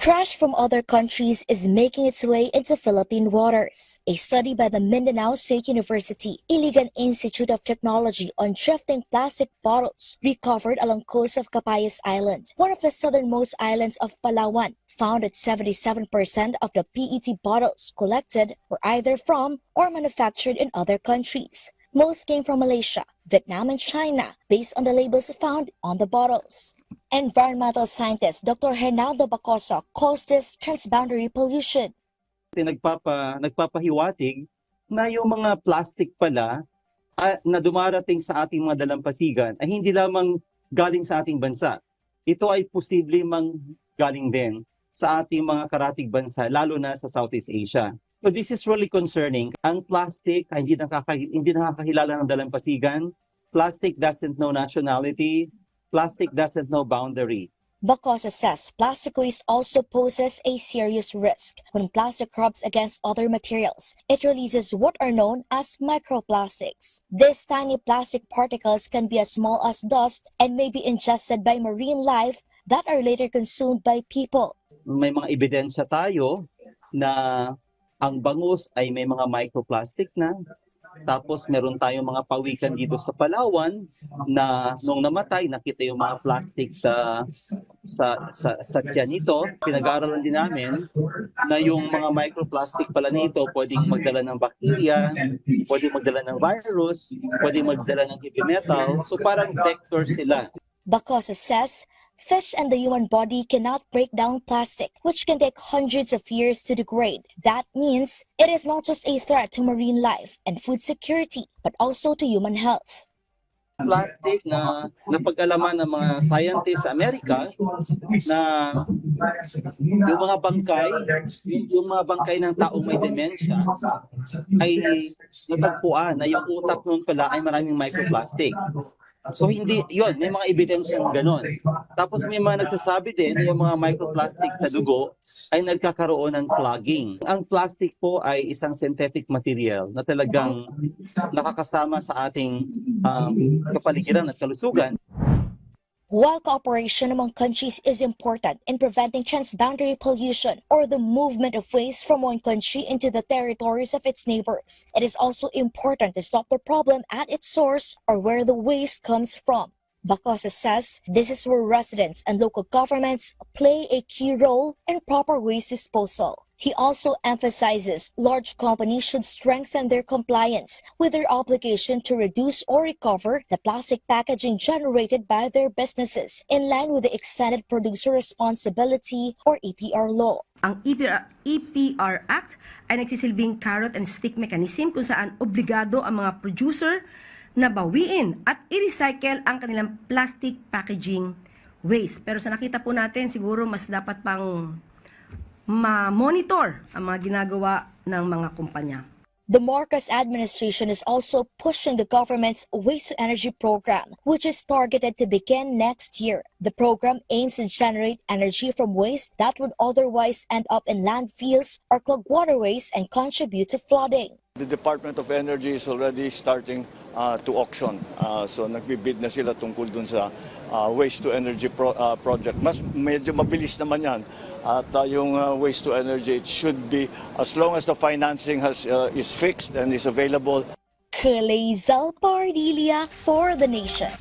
Trash from other countries is making its way into Philippine waters. A study by the Mindanao State University Iligan Institute of Technology on drifting plastic bottles recovered along coast of Capayas Island, one of the southernmost islands of Palawan, found that 77% of the PET bottles collected were either from or manufactured in other countries. Most came from Malaysia, Vietnam, and China, based on the labels found on the bottles. Environmental scientist Dr. Hernando Bacosa calls this transboundary pollution. Nagpapahiwatig na yung mga plastic pala na dumarating sa ating mga dalampasigan ay hindi lamang galing sa ating bansa. Ito ay posible mang galing din sa ating mga karatig bansa, lalo na sa Southeast Asia. So this is really concerning. Ang plastic ay hindi nakakahilala ng dalampasigan. Plastic doesn't know nationality. Plastic doesn't know boundary. Bacosa says plastic waste also poses a serious risk. When plastic rubs against other materials, it releases what are known as microplastics. These tiny plastic particles can be as small as dust and may be ingested by marine life that are later consumed by people. May mga ebidensya tayo na ang bangus ay may mga microplastic na. Tapos meron tayong mga pawikan dito sa Palawan na nung namatay nakita yung mga plastic sa tiyan nito. Pinag-aaralan din namin na yung mga microplastic pala nito pwedeng magdala ng bacteria, pwedeng magdala ng virus, pwedeng magdala ng heavy metal. So parang vector sila. Bacosa says fish and the human body cannot break down plastic, which can take hundreds of years to degrade. That means it is not just a threat to marine life and food security, but also to human health. Plastic na napag-alaman ng mga scientists sa Amerika na yung mga bangkay ng taong may dementia ay natagpuan na yung utak nun pala ay maraming microplastic. So hindi, yun, may mga ebidensyang ganon. Tapos may mga nagsasabi din na yung mga microplastic sa dugo ay nagkakaroon ng clogging. Ang plastic po ay isang synthetic material na talagang nakakasama sa ating kapaligiran at kalusugan. While cooperation among countries is important in preventing transboundary pollution or the movement of waste from one country into the territories of its neighbors, it is also important to stop the problem at its source or where the waste comes from. Bacosa says this is where residents and local governments play a key role in proper waste disposal. He also emphasizes large companies should strengthen their compliance with their obligation to reduce or recover the plastic packaging generated by their businesses in line with the Extended Producer Responsibility or EPR law. Ang EPR Act ay nagsisilbing carrot and stick mechanism kung saan obligado ang mga producer na bawiin at i-recycle ang kanilang plastic packaging waste. Pero sa nakita po natin, siguro mas dapat pang ma-monitor ang mga ginagawa ng mga kumpanya. The Marcos administration is also pushing the government's waste-to-energy program, which is targeted to begin next year. The program aims to generate energy from waste that would otherwise end up in landfills or clog waterways and contribute to flooding. The Department of Energy is already starting to auction. So nagbibid na sila tungkol dun sa waste-to-energy project. Medyo mabilis naman yan. At yung waste-to-energy, it should be, as long as the financing is fixed and is available. Kalezal Pardilia for the Nation.